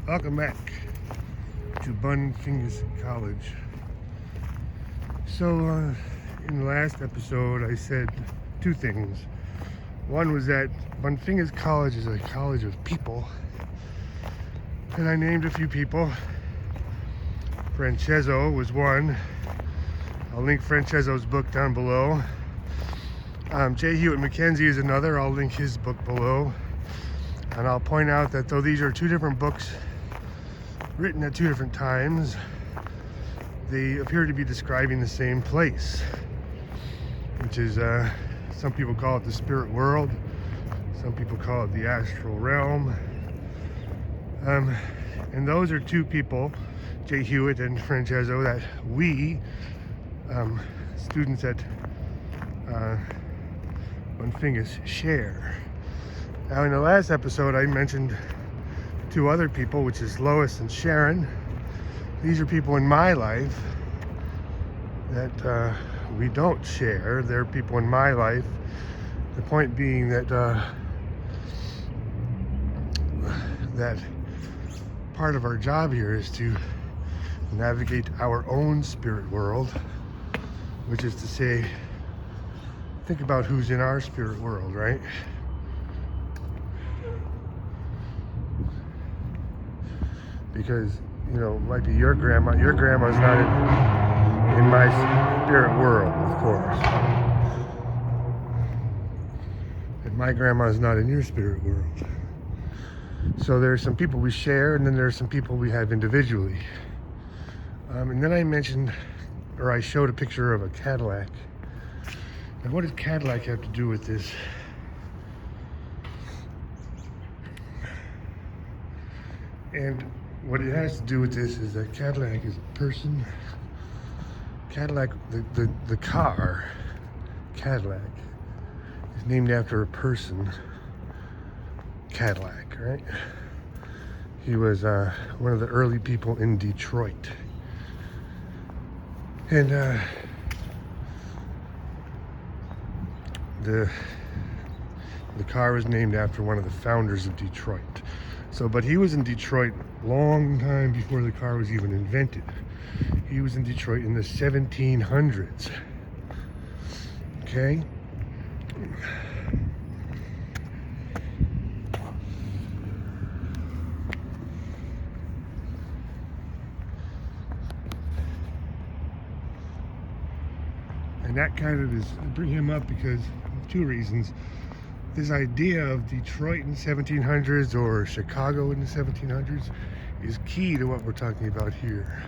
Welcome back to Bunfingus College. So, in the last episode, I said two things. One was that Bunfingus College is a college of people, and I named a few people. Franchezzo was one. I'll link Franchezzo's book down below. Hewat McKenzie is another. I'll link his book below. And I'll point out that though these are two different books written at two different times, they appear to be describing the same place, which is, some people call it the spirit world, some people call it the astral realm. And those are two people, J. Hewat and Franchezzo, that we, students at Bunfingus, share. Now, in the last episode, I mentioned two other people, which is Lois and Sharon. These are people in my life that we don't share. They're people in my life. The point being that that part of our job here is to navigate our own spirit world, which is to say, think about who's in our spirit world, right? Because, you know, it might be your grandma. Your grandma's not in my spirit world, of course. And my grandma's not in your spirit world. So there's some people we share, and then there's some people we have individually. And then I mentioned, or I showed a picture of a Cadillac. And what does Cadillac have to do with this? And what it has to do with this is that Cadillac is a person. Cadillac, the car, Cadillac, is named after a person, Cadillac, right? He was one of the early people in Detroit. And the car was named after one of the founders of Detroit. So, but he was in Detroit long time before the car was even invented. He was in Detroit in the 1700s. Okay? And that kind of is, I bring him up because of two reasons. This idea of Detroit in the 1700s or Chicago in the 1700s is key to what we're talking about here.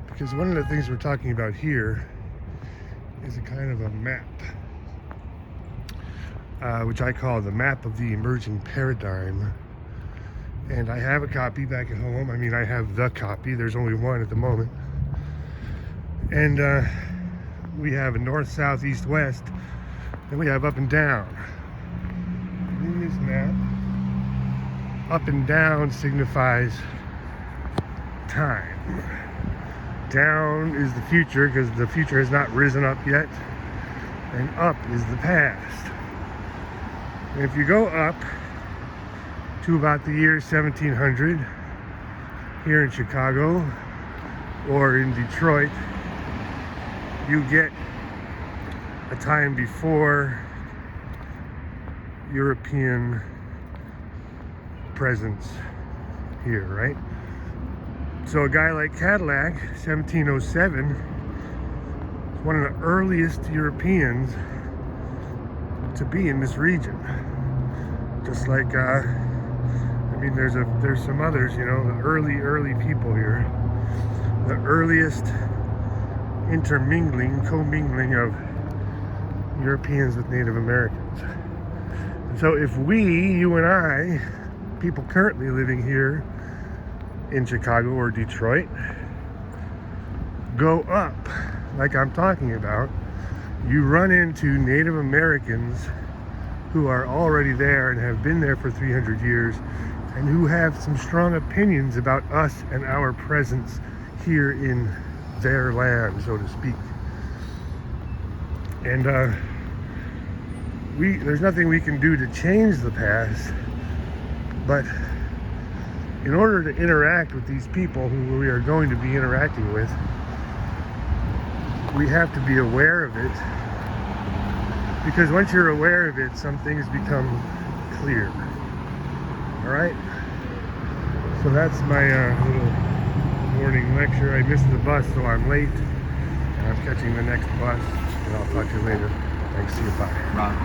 Because one of the things we're talking about here is a kind of a map. Which I call the map of the emerging paradigm. And I have a copy back at home. I mean, I have the copy. There's only one at the moment. And we have a north, south, east, west. And we have up and down. In this map, up and down signifies time. Down is the future, because the future has not risen up yet. And up is the past. If you go up to about the year 1700 here in Chicago or in Detroit, you get a time before European presence here, right? So a guy like Cadillac, 1707, is one of the earliest Europeans to be in this region. Just like I mean, there's some others, you know, the early people here, the earliest commingling of Europeans with Native Americans. And so if you and I, people currently living here in Chicago or Detroit, go up like I'm talking about, you run into Native Americans who are already there and have been there for 300 years and who have some strong opinions about us and our presence here in their land, so to speak. And there's nothing we can do to change the past, but in order to interact with these people who we are going to be interacting with, we have to be aware of it, because once you're aware of it, some things become clear. All right? So that's my little morning lecture. I missed the bus, so I'm late, and I'm catching the next bus, and I'll talk to you later. Thanks, see you, bye. Ron.